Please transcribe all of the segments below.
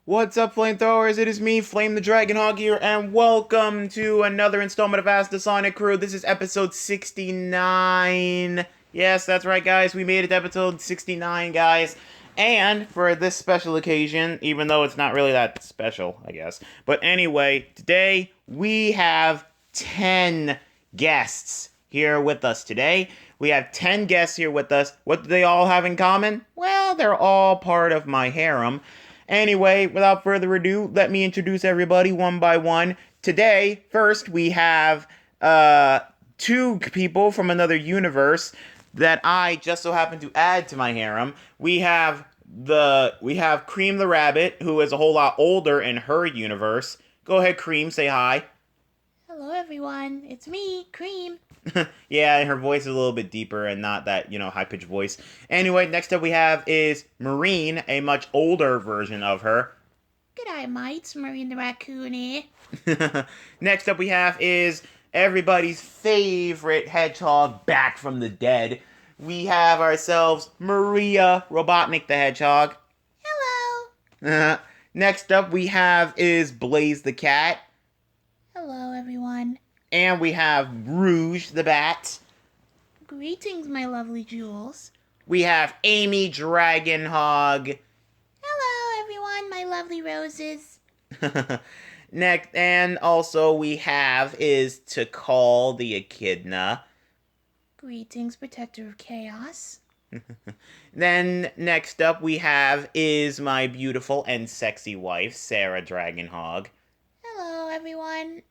What's up, flamethrowers? It is me, Flame the Dragon Hog here, and welcome to another installment of Ask the Sonic Crew. This is episode 69. Yes, that's right, guys. We made it to episode 69, guys. And for this special occasion, even though it's not really that special, I guess. But anyway, today we have 10 guests here with us today. We have 10 guests here with us. What do they all have in common? Well, they're all part of my harem. Anyway, without further ado, let me introduce everybody one by one. Today, first, we have two people from another universe that I just so happen to add to my harem. We have Cream the Rabbit, who is a whole lot older in her universe. Go ahead, Cream, say hi. Hello everyone, it's me, Cream. Yeah, her voice is a little bit deeper and not that, high-pitched voice. Anyway, next up we have is Marine, a much older version of her. G'day mates, Marine the Raccoon here. Next up we have is everybody's favorite hedgehog back from the dead. We have ourselves Maria Robotnik the Hedgehog. Hello. Next up we have is Blaze the Cat. Hello everyone. And we have Rouge the Bat. Greetings, my lovely jewels. We have Amy Dragonhog. Hello everyone, my lovely roses. Next, and also we have is Tikal the Echidna. Greetings, protector of chaos. Then next up we have is my beautiful and sexy wife, Sarah Dragonhog. Hello everyone.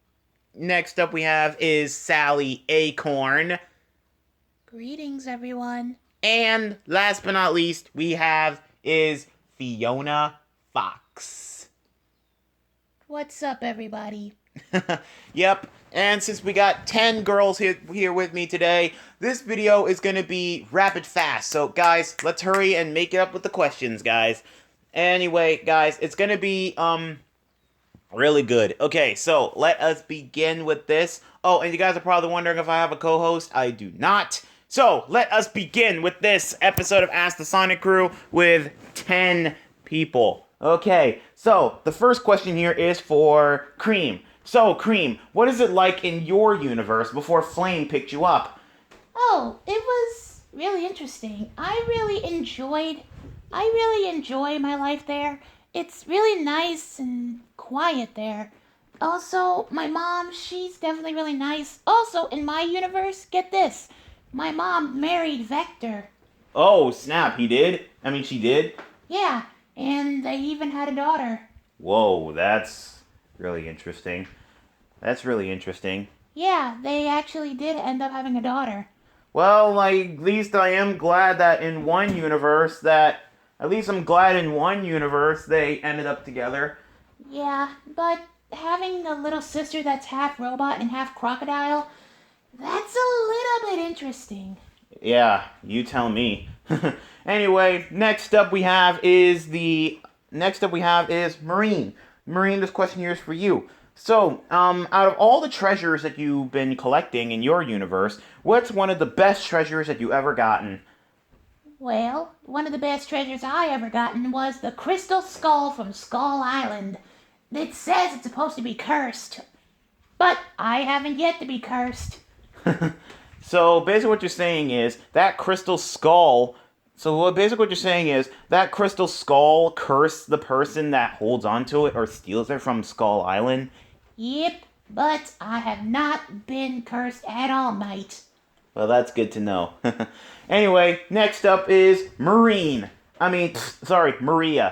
Next up we have is Sally Acorn. Greetings everyone. And last but not least, we have is Fiona Fox. What's up everybody? Yep, and since we got 10 girls here with me today, this video is going to be rapid fast. So guys, let's hurry and make it up with the questions, guys. Anyway, guys, it's going to be, really good. Okay, so let us begin with this. Oh, and you guys are probably wondering if I have a co-host. I do not. So, let us begin with this episode of Ask the Sonic Crew with 10 people. Okay, so the first question here is for Cream. So, Cream, what is it like in your universe before Flame picked you up? Oh, it was really interesting. I really enjoy my life there. It's really nice and quiet there. Also, my mom, she's definitely really nice. Also, in my universe, get this. My mom married Vector. Oh, snap, he did? I mean, she did? Yeah, and they even had a daughter. Whoa, that's really interesting. That's really interesting. Yeah, they actually did end up having a daughter. Well, like, at least I am glad that in one universe they ended up together. Yeah, but having a little sister that's half robot and half crocodile, that's a little bit interesting. Yeah, you tell me. Anyway, next up we have is Marine. Marine, this question here is for you. So, out of all the treasures that you've been collecting in your universe, what's one of the best treasures that you ever gotten? Well, one of the best treasures I ever gotten was the crystal skull from Skull Island. It says it's supposed to be cursed, but I haven't yet to be cursed. So basically what you're saying is that crystal skull cursed the person that holds onto it or steals it from Skull Island? Yep, but I have not been cursed at all, mate. Well, that's good to know. Anyway, next up is Maria.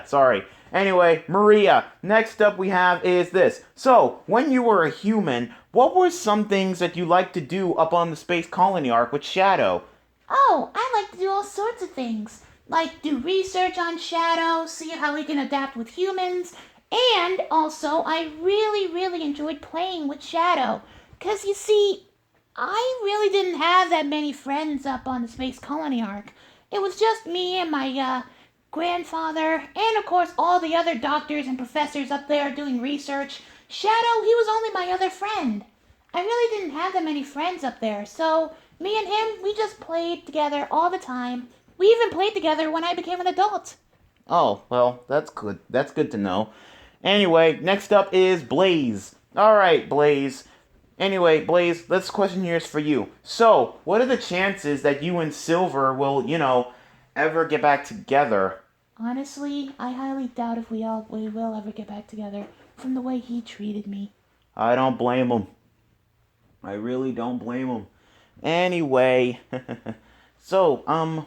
Sorry. Anyway, Maria, next up we have is this. So, when you were a human, what were some things that you liked to do up on the Space Colony Arc with Shadow? Oh, I like to do all sorts of things. Like do research on Shadow, see how he can adapt with humans, and also I really enjoyed playing with Shadow. 'Cause you see, I really didn't have that many friends up on the Space Colony Arc. It was just me and my, grandfather, and of course all the other doctors and professors up there doing research. Shadow, he was only my other friend. I really didn't have that many friends up there, so me and him, we just played together all the time. We even played together when I became an adult. Oh, well, that's good. That's good to know. Anyway, next up is Blaze. Alright, Blaze. Anyway, Blaze, this question here is for you. So, what are the chances that you and Silver will, ever get back together? Honestly, I highly doubt if we will ever get back together from the way he treated me. I don't blame him. I really don't blame him. Anyway, so,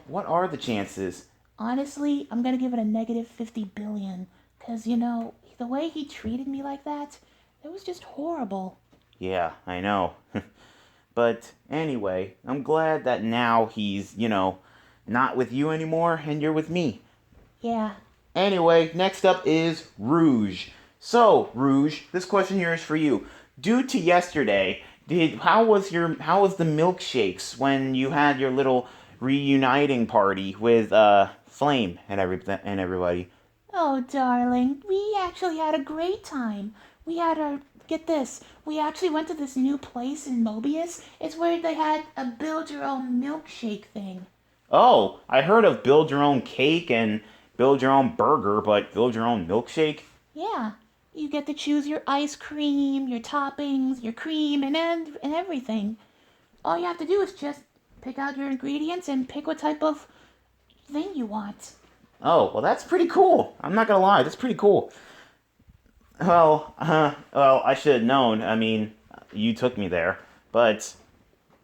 what are the chances? Honestly, I'm gonna give it a negative 50 billion. Cause the way he treated me like that, it was just horrible. Yeah, I know. But anyway, I'm glad that now he's, not with you anymore and you're with me. Yeah. Anyway, next up is Rouge. So, Rouge, this question here is for you. Due to yesterday, how was the milkshakes when you had your little reuniting party with Flame and everybody? Oh, darling, we actually had a great time. Get this, we actually went to this new place in Mobius. It's where they had a build your own milkshake thing. Oh, I heard of build your own cake and build your own burger, but build your own milkshake? Yeah, you get to choose your ice cream, your toppings, your cream, and everything. All you have to do is just pick out your ingredients and pick what type of thing you want. Oh, well, that's pretty cool. I'm not gonna lie, that's pretty cool. Well, I should have known. I mean, you took me there. But,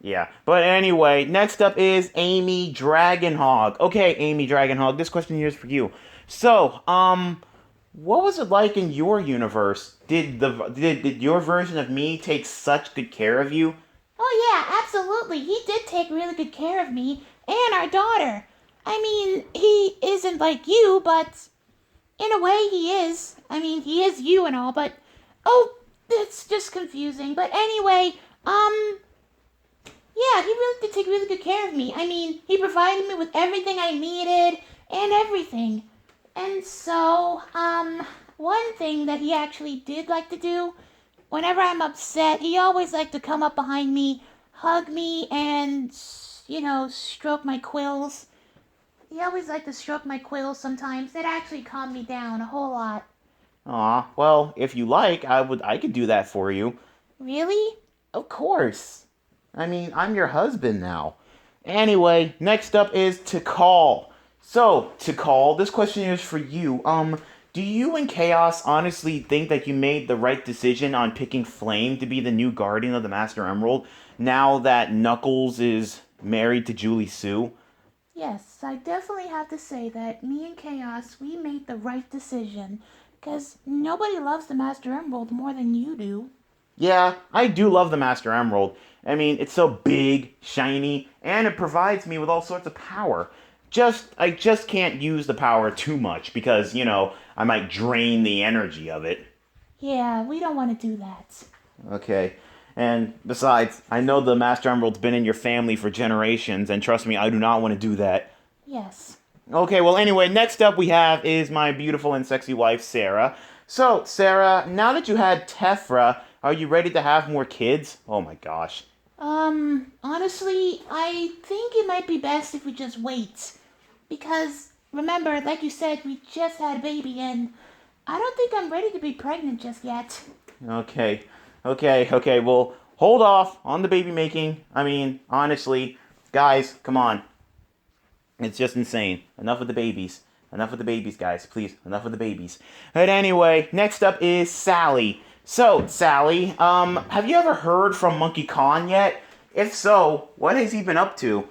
yeah. But anyway, next up is Amy Dragonhog. Okay, Amy Dragonhog, this question here is for you. So, what was it like in your universe? Did your version of me take such good care of you? Oh, yeah, absolutely. He did take really good care of me and our daughter. I mean, he isn't like you, but in a way he is. I mean, he is you and all, but oh, it's just confusing. But anyway, yeah, he really did take really good care of me. I mean, he provided me with everything I needed and everything. And so, one thing that he actually did like to do, whenever I'm upset, he always liked to come up behind me, hug me, and, stroke my quills. He always liked to stroke my quills sometimes. It actually calmed me down a whole lot. Aw, well, if you like, I could do that for you. Really? Of course. I mean, I'm your husband now. Anyway, next up is Tikal. So, Tikal, this question is for you. Do you and Chaos honestly think that you made the right decision on picking Flame to be the new guardian of the Master Emerald now that Knuckles is married to Julie Sue? Yes, I definitely have to say that me and Chaos, we made the right decision. Because nobody loves the Master Emerald more than you do. Yeah, I do love the Master Emerald. I mean, it's so big, shiny, and it provides me with all sorts of power. I just can't use the power too much because, I might drain the energy of it. Yeah, we don't want to do that. Okay. And besides, I know the Master Emerald's been in your family for generations, and trust me, I do not want to do that. Yes. Okay, well, anyway, next up we have is my beautiful and sexy wife, Sarah. So, Sarah, now that you had Tephra, are you ready to have more kids? Oh my gosh. Honestly, I think it might be best if we just wait. Because, remember, like you said, we just had a baby, and I don't think I'm ready to be pregnant just yet. Okay, well, hold off on the baby making. I mean, honestly, guys, come on. It's just insane. Enough of the babies. Enough of the babies, guys. Please, enough of the babies. But anyway, next up is Sally. So, Sally, have you ever heard from Monkey Khan yet? If so, what has he been up to?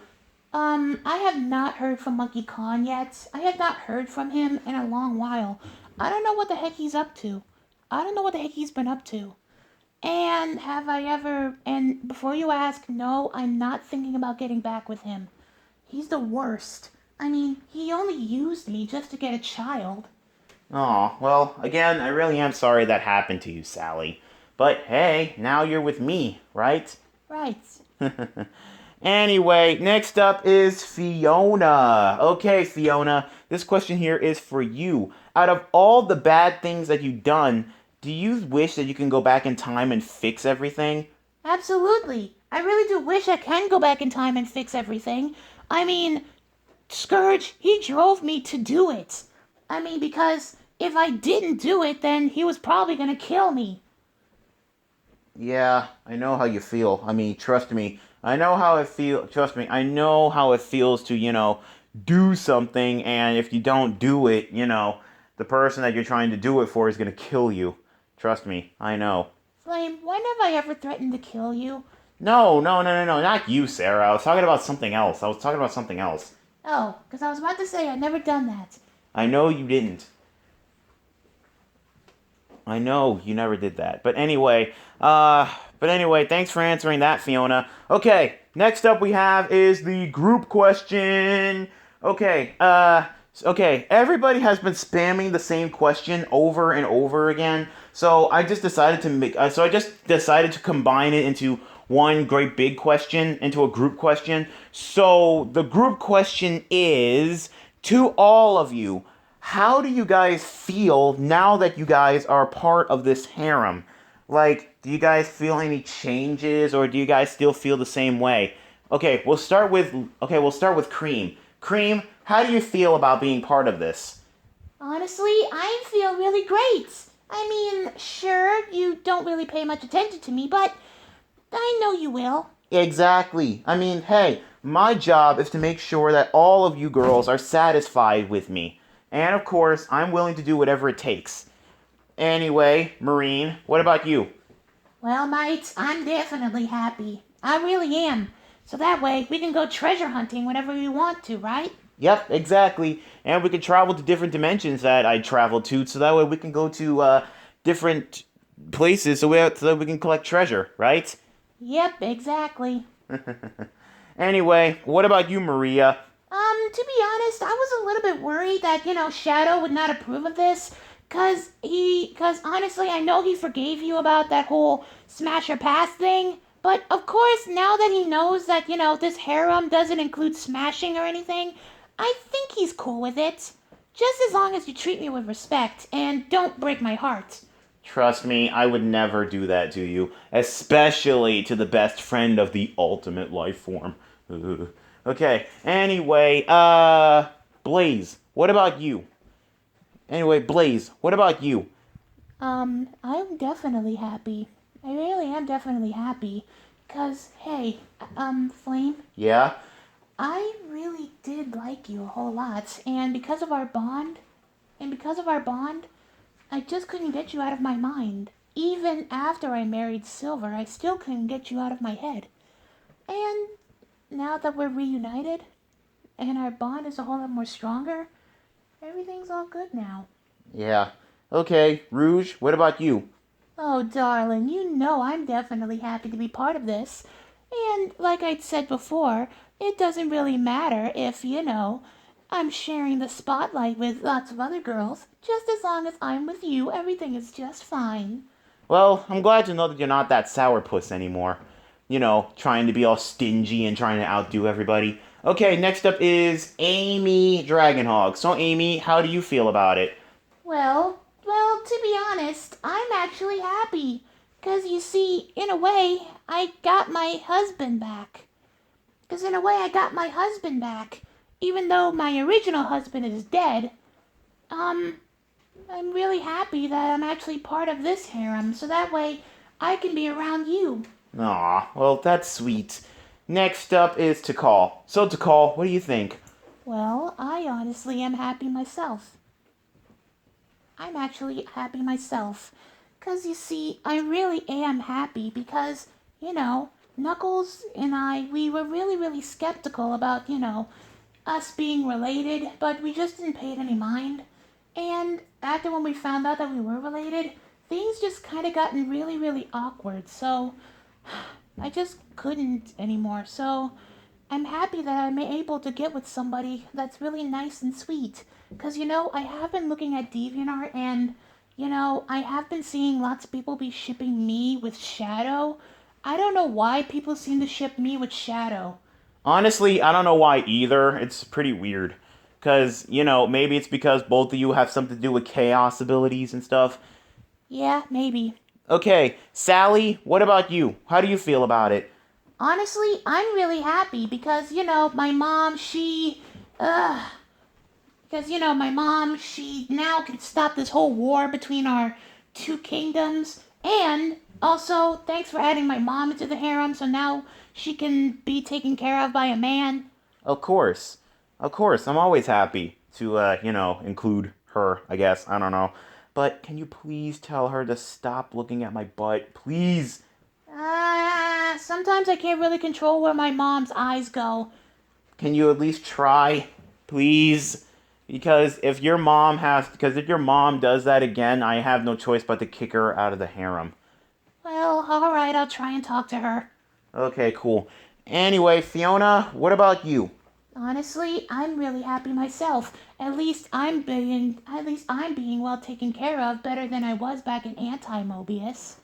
I have not heard from Monkey Khan yet. I have not heard from him in a long while. I don't know what the heck he's up to. I don't know what the heck he's been up to. And before you ask, no, I'm not thinking about getting back with him. He's the worst. I mean, he only used me just to get a child. Aw, well, again, I really am sorry that happened to you, Sally. But hey, now you're with me, right? Right. Anyway, next up is Fiona. Okay, Fiona, this question here is for you. Out of all the bad things that you've done, do you wish that you can go back in time and fix everything? Absolutely. I really do wish I can go back in time and fix everything. I mean, Scourge, he drove me to do it. I mean, because if I didn't do it, then he was probably gonna kill me. Yeah, I know how you feel. I mean, trust me. I know how it feel. Trust me. I know how it feels to, do something, and if you don't do it, the person that you're trying to do it for is gonna kill you. Trust me. I know. Flame, when have I ever threatened to kill you? No, no, no, no, no, not you, Sarah. I was talking about something else. I was talking about something else. Oh, because I was about to say I'd never done that. I know you didn't. I know you never did that. But anyway, thanks for answering that, Fiona. Okay, next up we have is the group question. Okay, everybody has been spamming the same question over and over again. So I just decided to combine it into one great big question, into a group question. So the group question is to all of you, how do you guys feel now that you guys are part of this harem? Like, do you guys feel any changes, or do you guys still feel the same way? We'll start with Cream. Cream, how do you feel about being part of this? Honestly, I feel really great. I mean, sure, you don't really pay much attention to me, but I know you will. Exactly. I mean, hey, my job is to make sure that all of you girls are satisfied with me. And of course, I'm willing to do whatever it takes. Anyway, Marine, what about you? Well, mates, I'm definitely happy. I really am. So that way we can go treasure hunting whenever we want to, right? Yep, exactly. And we can travel to different dimensions that I traveled to, so that way we can go to different places, so that we can collect treasure, right? Yep, exactly. Anyway, what about you, Maria? To be honest, I was a little bit worried that, Shadow would not approve of this. Cause honestly, I know he forgave you about that whole smash or pass thing. But of course, now that he knows that, this harem doesn't include smashing or anything, I think he's cool with it. Just as long as you treat me with respect and don't break my heart. Trust me, I would never do that to you, especially to the best friend of the ultimate life form. Ugh. Okay, anyway, Blaze, what about you? Anyway, Blaze, what about you? I'm definitely happy. I really am definitely happy. Cause, hey, Flame, Yeah? I really did like you a whole lot, and because of our bond, I just couldn't get you out of my mind. Even after I married Silver, I still couldn't get you out of my head. And now that we're reunited, and our bond is a whole lot more stronger, everything's all good now. Yeah. Okay, Rouge, what about you? Oh, darling, you know I'm definitely happy to be part of this. And like I'd said before, it doesn't really matter if, I'm sharing the spotlight with lots of other girls. Just as long as I'm with you, everything is just fine. Well, I'm glad to know that you're not that sourpuss anymore. Trying to be all stingy and trying to outdo everybody. Okay, next up is Amy Dragonhog. So, Amy, how do you feel about it? Well, to be honest, I'm actually happy. 'Cause you see, in a way, I got my husband back. 'Cause in a way, I got my husband back. Even though my original husband is dead, um, I'm really happy that I'm actually part of this harem, so that way I can be around you. Aw, well, that's sweet. Next up is Takal. So, Takal, what do you think? Well, I honestly am happy myself. I'm actually happy myself. 'Cause you see, I really am happy because, Knuckles and I, we were really, really skeptical about, us being related, but we just didn't pay it any mind. And after when we found out that we were related, things just kind of gotten really, really awkward. So I just couldn't anymore. So I'm happy that I'm able to get with somebody that's really nice and sweet. Because, I have been looking at DeviantArt and, I have been seeing lots of people be shipping me with Shadow. I don't know why people seem to ship me with Shadow. Honestly, I don't know why either. It's pretty weird. Because, maybe it's because both of you have something to do with chaos abilities and stuff. Yeah, maybe. Okay, Sally, what about you? How do you feel about it? Honestly, I'm really happy because, my mom, Because, my mom, she now can stop this whole war between our two kingdoms. And also, thanks for adding my mom into the harem, so now she can be taken care of by a man. Of course. Of course. I'm always happy to, include her, I guess. I don't know. But can you please tell her to stop looking at my butt? Please. Sometimes I can't really control where my mom's eyes go. Can you at least try? Please? Because if your mom does that again, I have no choice but to kick her out of the harem. Well, alright, I'll try and talk to her. Okay, cool. Anyway, Fiona, what about you? Honestly, I'm really happy myself. At least I'm being well taken care of, better than I was back in Anti-Mobius.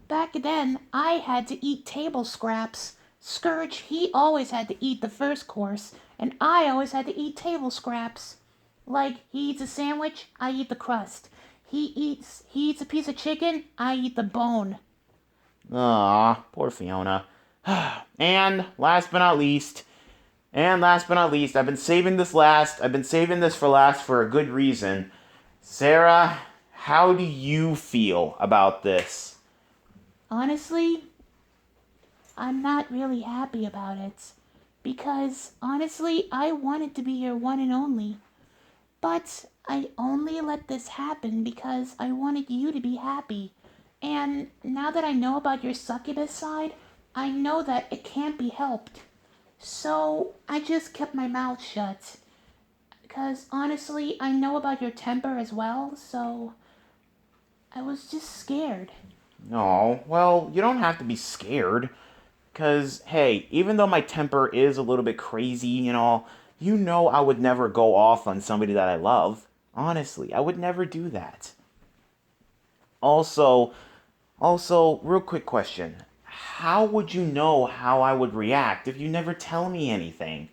Back then, I had to eat table scraps. Scourge, he always had to eat the first course, and I always had to eat table scraps. Like, he eats a sandwich, I eat the crust. He eats a piece of chicken, I eat the bone. Aw, poor Fiona. And last but not least, I've been saving this for last for a good reason. Sarah, how do you feel about this? Honestly, I'm not really happy about it. Because, honestly, I wanted to be your one and only. But I only let this happen because I wanted you to be happy. And now that I know about your succubus side, I know that it can't be helped. So I just kept my mouth shut. Because honestly, I know about your temper as well, so I was just scared. Oh, well, you don't have to be scared. Because, hey, even though my temper is a little bit crazy and all, you know I would never go off on somebody that I love. Honestly, I would never do that. Also, real quick question. How would you know how I would react if you never tell me anything?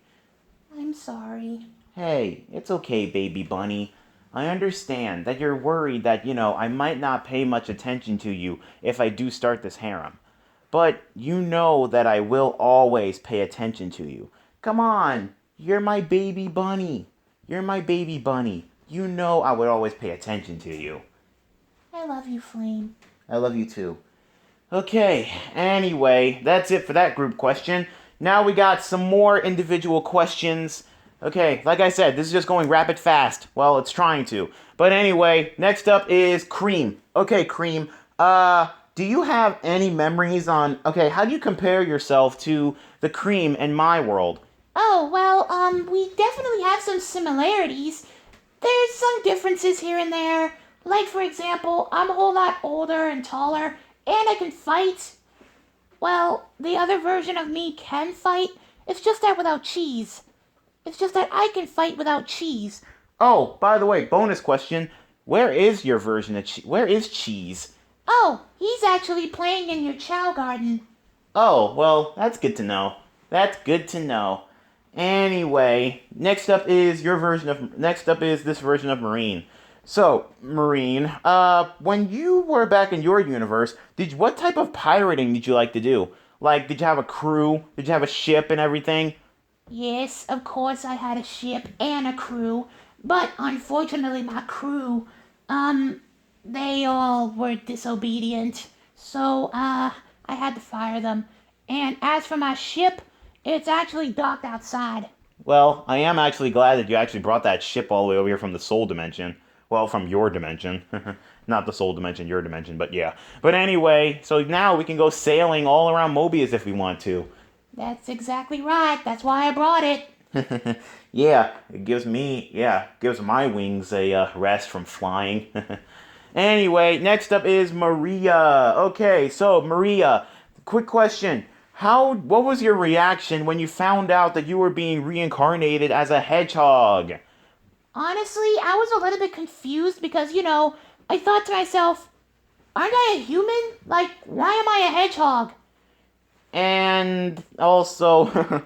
I'm sorry. Hey, it's okay, baby bunny. I understand that you're worried that, I might not pay much attention to you if I do start this harem. But you know that I will always pay attention to you. Come on, you're my baby bunny. You're my baby bunny. You know I would always pay attention to you. I love you, Flame. I love you too. Okay, anyway, that's it for that group question. Now we got some more individual questions. Okay, like I said, this is just going rapid fast. Well, it's trying to. But anyway, next up is Cream. Okay, Cream, do you have any memories on... Okay, how do you compare yourself to the Cream in my world? Oh, well, we definitely have some similarities. There's some differences here and there. Like, for example, I'm a whole lot older and taller, and I can fight. Well, the other version of me can fight. It's just that without cheese. It's just that I can fight without cheese. Oh, by the way, bonus question. Where is your version of cheese? Where is cheese? Oh, he's actually playing in your Chow Garden. Oh, well, that's good to know. That's good to know. Anyway, next up is this version of Marine. So, Marine, when you were back in your universe, what type of pirating did you like to do? Like, did you have a crew? Did you have a ship and everything? Yes, of course I had a ship and a crew. But unfortunately my crew, they all were disobedient. So, I had to fire them. And as for my ship, it's actually docked outside. Well, I am actually glad that you actually brought that ship all the way over here from the Soul Dimension. Well, from your dimension. Not the Soul Dimension, your dimension, but yeah. But anyway, so now we can go sailing all around Mobius if we want to. That's exactly right. That's why I brought it. Yeah, gives my wings a rest from flying. Anyway, next up is Maria. Okay, so Maria, quick question. What was your reaction when you found out that you were being reincarnated as a hedgehog? Honestly, I was a little bit confused because, I thought to myself, aren't I a human? Like, why am I a hedgehog? And also,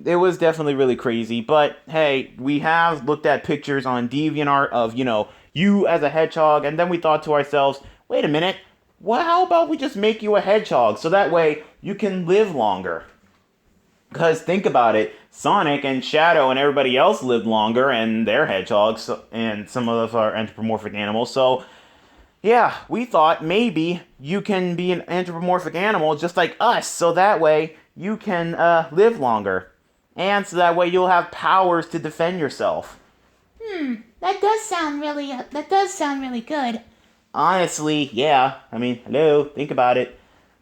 it was definitely really crazy. But hey, we have looked at pictures on DeviantArt of, you as a hedgehog, and then we thought to ourselves, wait a minute, how about we just make you a hedgehog so that way you can live longer? Because think about it, Sonic and Shadow and everybody else lived longer, and they're hedgehogs, and some of us are anthropomorphic animals. So yeah, we thought maybe you can be an anthropomorphic animal just like us, so that way you can live longer, and so that way you'll have powers to defend yourself. That does sound really good. Honestly, yeah. I mean, hello, think about it.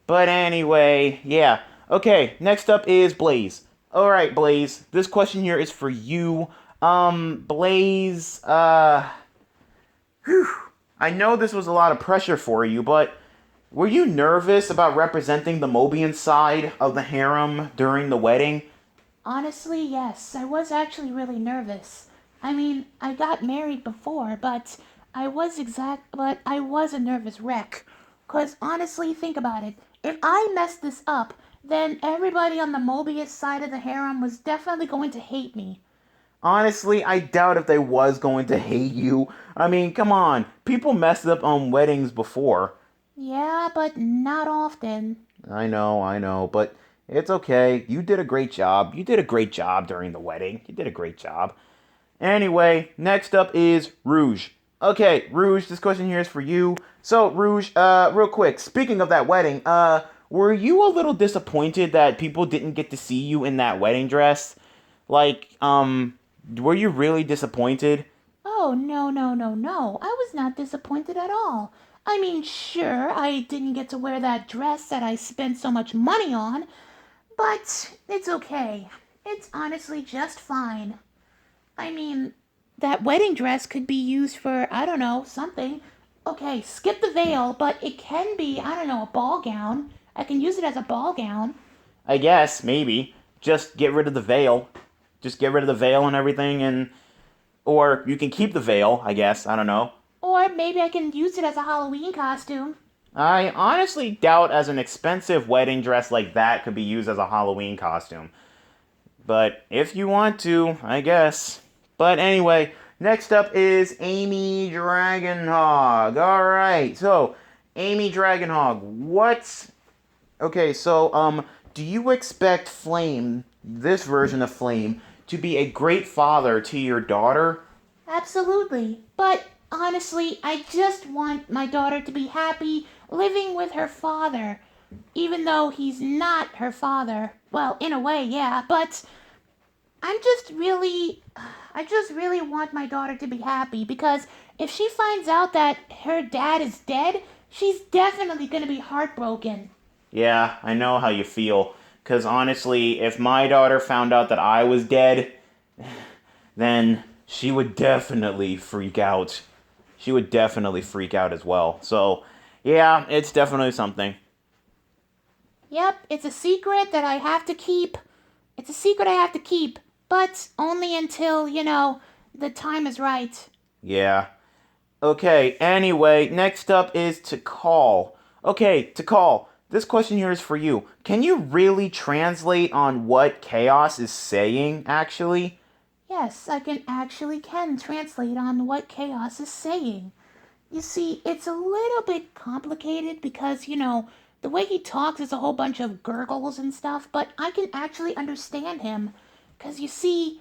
But anyway, yeah. Okay, next up is Blaze. Alright, Blaze, this question here is for you. Blaze, I know this was a lot of pressure for you, but were you nervous about representing the Mobian side of the harem during the wedding? Honestly, yes, I was actually really nervous. I mean, I got married before, but I was a nervous wreck. 'Cause honestly, think about it. If I messed this up, then everybody on the Mobius side of the harem was definitely going to hate me. Honestly, I doubt if they was going to hate you. I mean, come on. People messed up on weddings before. Yeah, but not often. I know, but it's okay. You did a great job. You did a great job during the wedding. You did a great job. Anyway, next up is Rouge. Okay, Rouge, this question here is for you. So, Rouge, real quick, speaking of that wedding, were you a little disappointed that people didn't get to see you in that wedding dress? Like, were you really disappointed? Oh, no, no, no, no. I was not disappointed at all. I mean, sure, I didn't get to wear that dress that I spent so much money on, but it's okay. It's honestly just fine. I mean, that wedding dress could be used for, I don't know, something. Okay, skip the veil, but it can be, I don't know, a ball gown. I can use it as a ball gown. I guess, maybe. Just get rid of the veil. Just get rid of the veil and everything, and. Or you can keep the veil, I guess. I don't know. Or maybe I can use it as a Halloween costume. I honestly doubt as an expensive wedding dress like that could be used as a Halloween costume. But if you want to, I guess. But anyway, next up is Amy Dragonhog. Alright, so Amy Dragonhog, what's okay, so do you expect Flame, this version of Flame, to be a great father to your daughter? Absolutely. But honestly, I just want my daughter to be happy living with her father. Even though he's not her father. Well, in a way, yeah, but I'm just really. I just really want my daughter to be happy because if she finds out that her dad is dead, she's definitely gonna be heartbroken. Yeah, I know how you feel. Because honestly, if my daughter found out that I was dead, then she would definitely freak out. She would definitely freak out as well. So, yeah, it's definitely something. Yep, it's a secret that I have to keep. It's a secret I have to keep, but only until, the time is right. Yeah. Okay, anyway, next up is to call. Okay, to call. This question here is for you. Can you really translate on what Chaos is saying, actually? Yes, I can translate on what Chaos is saying. You see, it's a little bit complicated because, the way he talks is a whole bunch of gurgles and stuff, but I can actually understand him. Because you see,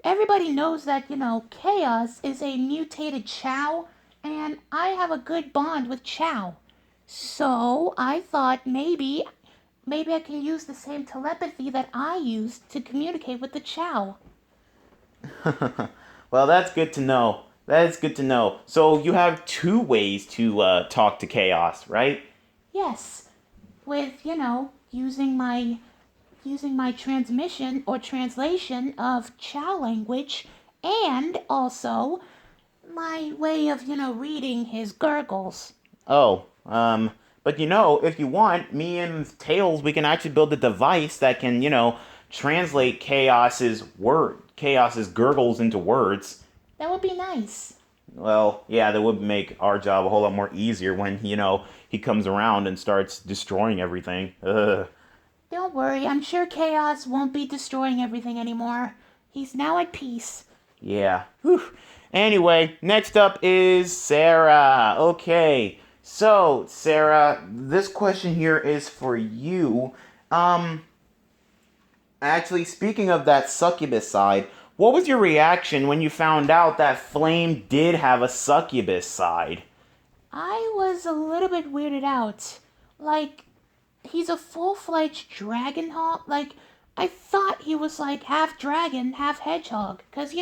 everybody knows that, Chaos is a mutated Chow, and I have a good bond with Chow. So I thought maybe I can use the same telepathy that I use to communicate with the Chow. Well, that's good to know. That is good to know. So you have two ways to talk to Chaos, right? Yes, with, using my transmission or translation of Chow language and also my way of, reading his gurgles. Oh, but if you want, me and Tails, we can actually build a device that can, translate Chaos's gurgles into words. That would be nice. Well, yeah, that would make our job a whole lot more easier when, he comes around and starts destroying everything. Ugh. Don't worry, I'm sure Chaos won't be destroying everything anymore. He's now at peace. Yeah. Whew. Anyway, next up is Sarah. Okay. So, Sarah, this question here is for you. Um, Actually, speaking of that succubus side, what was your reaction when you found out that Flame did have a succubus side? I was a little bit weirded out. Like, he's a full-fledged dragon hog. Like, I thought he was like half dragon, half hedgehog. Because,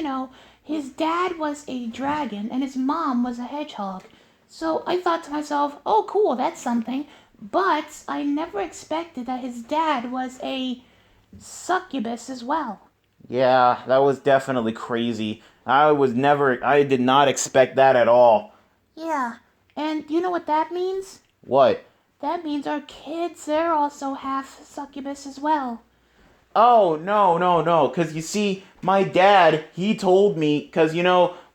his dad was a dragon and his mom was a hedgehog. So I thought to myself, oh, cool, that's something. But I never expected that his dad was a succubus as well. Yeah, that was definitely crazy. I did not expect that at all. Yeah, and you know what that means? What? That means our kids, they're also half succubus as well. Oh, no, no, no. Because you see, my dad, he told me, because,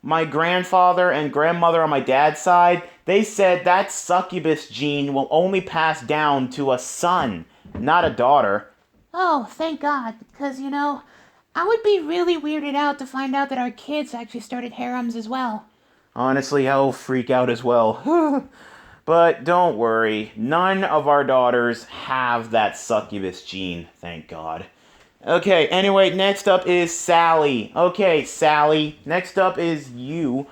my grandfather and grandmother on my dad's side, they said that succubus gene will only pass down to a son, not a daughter. Oh, thank God, because, I would be really weirded out to find out that our kids actually started harems as well. Honestly, I'll freak out as well. But don't worry, none of our daughters have that succubus gene, thank God. Okay, anyway, next up is Sally. Okay, Sally, next up is you.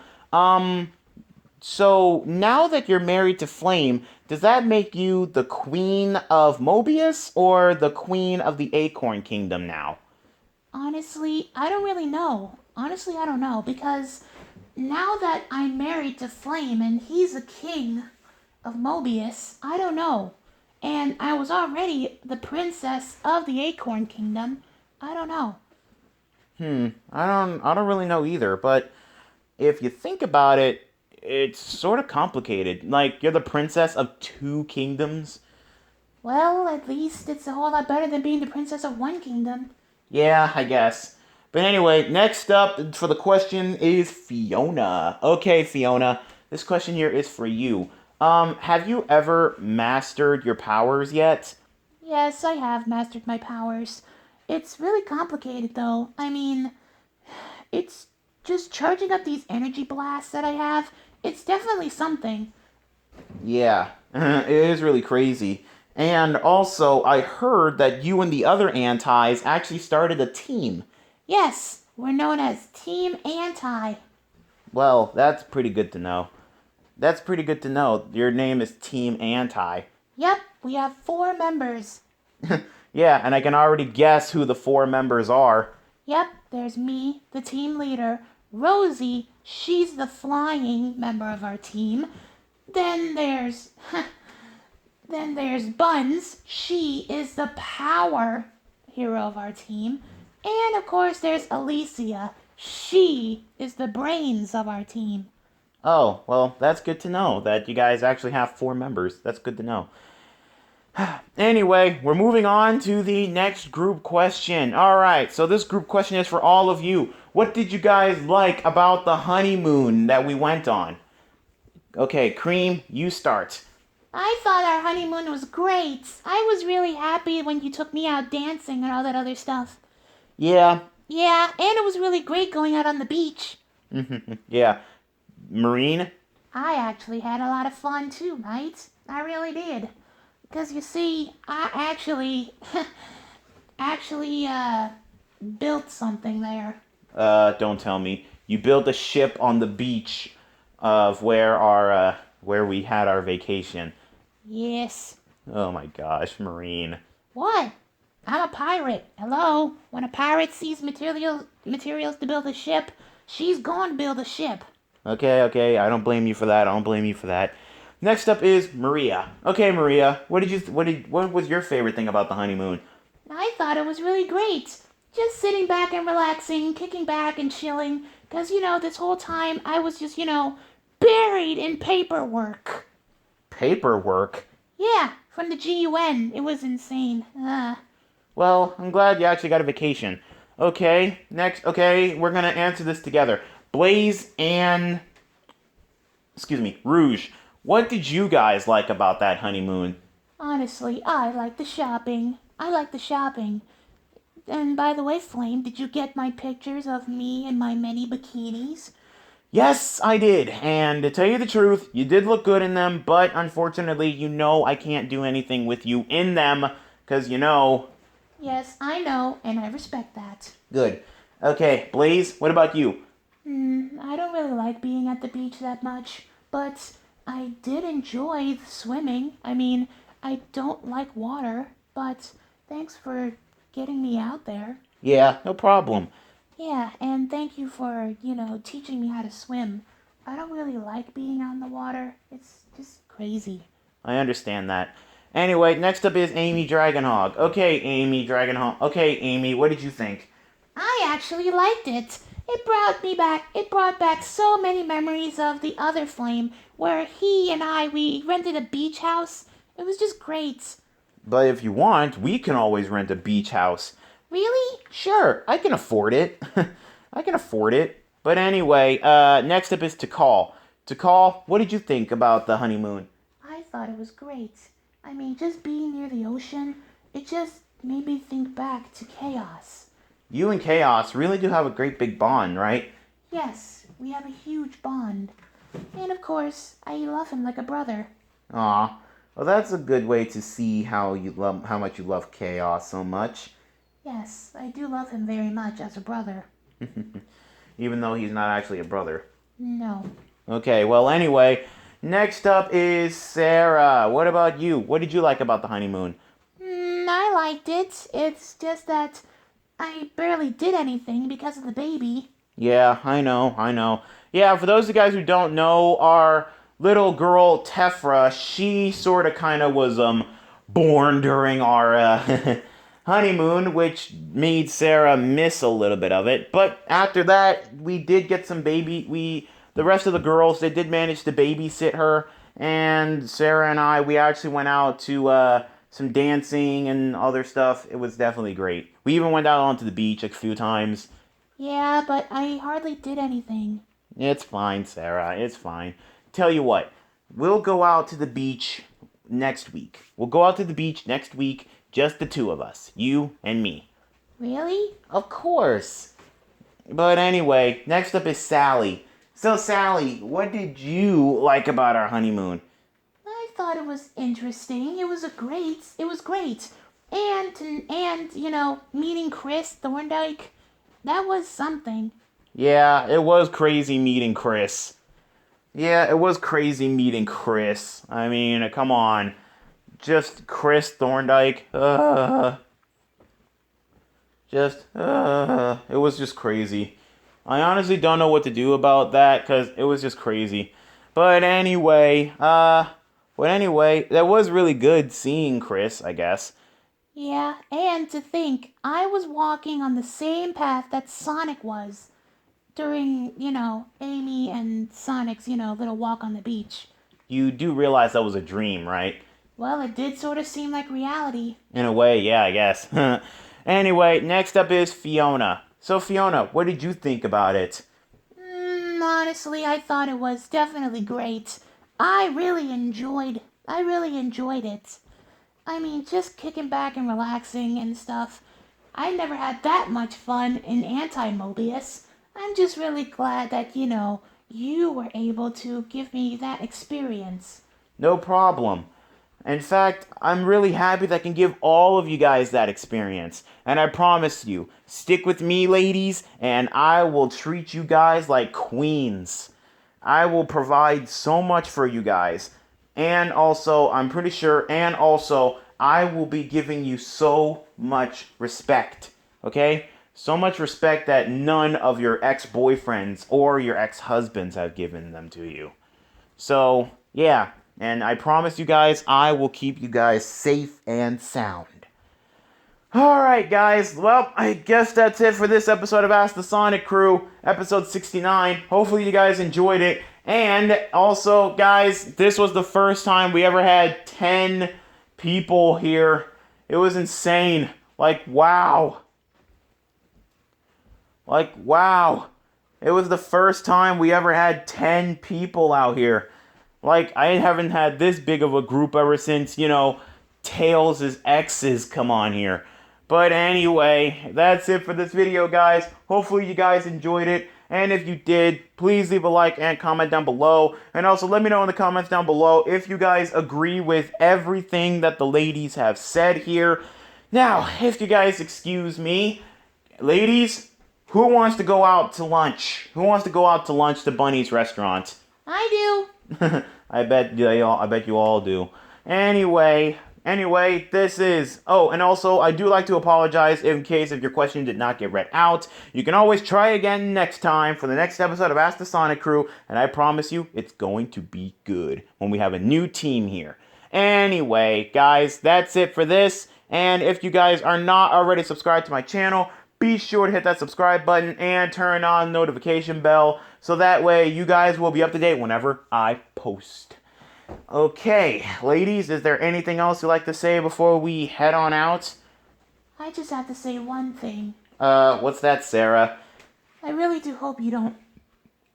So now that you're married to Flame, does that make you the queen of Mobius or the queen of the Acorn Kingdom now? Honestly, I don't really know. Honestly, I don't know, because now that I'm married to Flame and he's a king of Mobius, I don't know. And I was already the princess of the Acorn Kingdom. I don't know. I don't really know either, but if you think about it, it's sort of complicated. Like you're the princess of two kingdoms. Well, at least it's a whole lot better than being the princess of one kingdom. Yeah, I guess. But anyway, next up for the question is Fiona. Okay, Fiona, this question here is for you. Have you ever mastered your powers yet? Yes, I have mastered my powers. It's really complicated, though. I mean, it's just charging up these energy blasts that I have. It's definitely something. Yeah, it is really crazy. And also, I heard that you and the other antis actually started a team. Yes, we're known as Team Anti. Well, that's pretty good to know. That's pretty good to know. Your name is Team Anti. Yep, we have 4 members. Yeah, and I can already guess who the 4 members are. Yep, there's me, the team leader. Rosie, she's the flying member of our team. Then there's then there's Buns. She is the power hero of our team. And of course there's Alicia. She is the brains of our team. Oh, well, that's good to know that you guys actually have 4 members. That's good to know. Anyway, we're moving on to the next group question. Alright, so this group question is for all of you. What did you guys like about the honeymoon that we went on? Okay, Cream, you start. I thought our honeymoon was great. I was really happy when you took me out dancing and all that other stuff. Yeah, Yeah, and it was really great going out on the beach. yeah. Marine? I actually had a lot of fun too, mate. I really did. Because you see, I actually built something there. Don't tell me. You built a ship on the beach of where we had our vacation. Yes. Oh my gosh, Marine. What? I'm a pirate. Hello? When a pirate sees materials to build a ship, she's going to build a ship. Okay, I don't blame you for that. I don't blame you for that. Next up is Maria. Okay, Maria, what was your favorite thing about the honeymoon? I thought it was really great. Just sitting back and relaxing, kicking back and chilling. Because, this whole time I was just, buried in paperwork. Paperwork? Yeah, from the GUN. It was insane. Well, I'm glad you actually got a vacation. Okay, we're gonna answer this together. Blaze and Rouge. What did you guys like about that honeymoon? Honestly, I like the shopping. I like the shopping. And by the way, Flame, did you get my pictures of me in my many bikinis? Yes, I did. And to tell you the truth, you did look good in them, but unfortunately, I can't do anything with you in them, because Yes, I know, and I respect that. Good. Okay, Blaze, what about you? I don't really like being at the beach that much, but I did enjoy the swimming. I mean, I don't like water, but thanks for getting me out there. Yeah, no problem. Yeah, and thank you for, teaching me how to swim. I don't really like being on the water. It's just crazy. I understand that. Anyway, next up is Amy Dragonhog. Okay, Amy Dragonhog. Okay, Amy, what did you think? I actually liked it. It brought back so many memories of the other flame where we rented a beach house. It was just great. But if you want, we can always rent a beach house. Really? Sure, I can afford it. I can afford it. But anyway, next up is Takal. Takal, what did you think about the honeymoon? I thought it was great. I mean, just being near the ocean, it just made me think back to chaos. You and Chaos really do have a great big bond, right? Yes, we have a huge bond. And of course, I love him like a brother. Aw, well that's a good way to see how much you love Chaos so much. Yes, I do love him very much as a brother. Even though he's not actually a brother. No. Okay, well anyway, next up is Sarah. What about you? What did you like about the honeymoon? I liked it. It's just that I barely did anything because of the baby. Yeah, I know. Yeah, for those of you guys who don't know, our little girl Tefra, she sort of kind of was born during our honeymoon, which made Sarah miss a little bit of it. But after that, we did get some the rest of the girls, they did manage to babysit her, and Sarah and we actually went out to some dancing and other stuff. It was definitely great. We even went out onto the beach a few times. Yeah, but I hardly did anything. It's fine, Sarah. It's fine. Tell you what, we'll go out to the beach next week. We'll go out to the beach next week, just the two of us, you and me. Really? Of course. But anyway, next up is Sally. So, Sally, what did you like about our honeymoon? I thought it was interesting. It was great. And meeting Chris Thorndike, that was something. Yeah, it was crazy meeting Chris. Yeah, it was crazy meeting Chris. I mean, come on. Just Chris Thorndike. It was just crazy. I honestly don't know what to do about that because it was just crazy. But anyway, that was really good seeing Chris, I guess. Yeah, and to think, I was walking on the same path that Sonic was during, Amy and Sonic's, little walk on the beach. You do realize that was a dream, right? Well, it did sort of seem like reality. In a way, yeah, I guess. Anyway, next up is Fiona. So, Fiona, what did you think about it? Honestly, I thought it was definitely great. I really enjoyed it. I mean, just kicking back and relaxing and stuff. I never had that much fun in Anti-Mobius. I'm just really glad that, you were able to give me that experience. No problem. In fact, I'm really happy that I can give all of you guys that experience. And I promise you, stick with me, ladies, and I will treat you guys like queens. I will provide so much for you guys. And also, I will be giving you so much respect. Okay? So much respect that none of your ex-boyfriends or your ex-husbands have given them to you. So, yeah. And I promise you guys, I will keep you guys safe and sound. Alright, guys. Well, I guess that's it for this episode of Ask the Sonic Crew, episode 69. Hopefully you guys enjoyed it. And also, guys, this was the first time we ever had 10 people here. It was insane. Wow. It was the first time we ever had 10 people out here. I haven't had this big of a group ever since, Tails' exes come on here. But anyway, that's it for this video, guys. Hopefully you guys enjoyed it. And if you did, please leave a like and comment down below. And also let me know in the comments down below if you guys agree with everything that the ladies have said here. Now, if you guys excuse me, ladies, who wants to go out to lunch? Who wants to go out to lunch to Bunny's restaurant? I do. I bet you all do. Anyway, this is. Oh, and also, I do like to apologize in case if your question did not get read out. You can always try again next time for the next episode of Ask the Sonic Crew, and I promise you, it's going to be good when we have a new team here. Anyway, guys, that's it for this. And if you guys are not already subscribed to my channel, be sure to hit that subscribe button and turn on the notification bell so that way you guys will be up to date whenever I post. Okay, ladies, is there anything else you'd like to say before we head on out? I just have to say one thing. What's that, Sarah? I really do hope you don't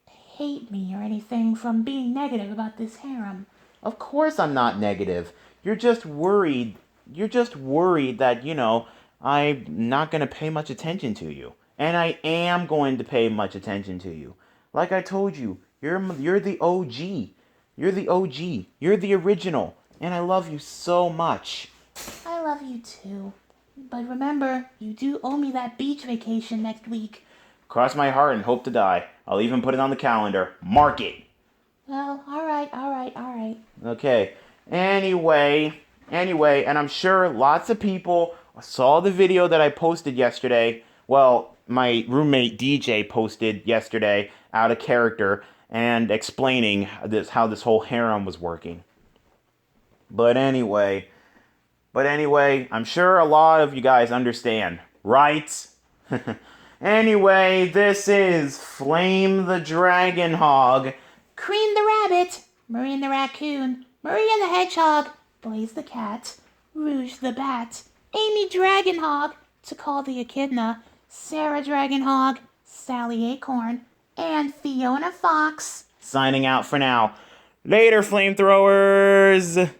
hate me or anything from being negative about this harem. Of course I'm not negative. You're just worried. You're just worried that, I'm not going to pay much attention to you. And I am going to pay much attention to you. Like I told you, you're the OG. You're the OG. You're the original. And I love you so much. I love you too. But remember, you do owe me that beach vacation next week. Cross my heart and hope to die. I'll even put it on the calendar. Mark it. Well, alright. Okay. Anyway, and I'm sure lots of people saw the video that I posted yesterday. Well, my roommate DJ posted yesterday out of character and explaining how this whole harem was working. But anyway, I'm sure a lot of you guys understand, right? Anyway, this is Flame the Dragon Hog, Cream the rabbit, Marie and the raccoon, Marie and the hedgehog, Blaze the cat, Rouge the bat, Amy Dragonhog, to call the echidna, Sarah Dragonhog, Sally Acorn, and Fiona Fox. signing out for now. Later, flamethrowers!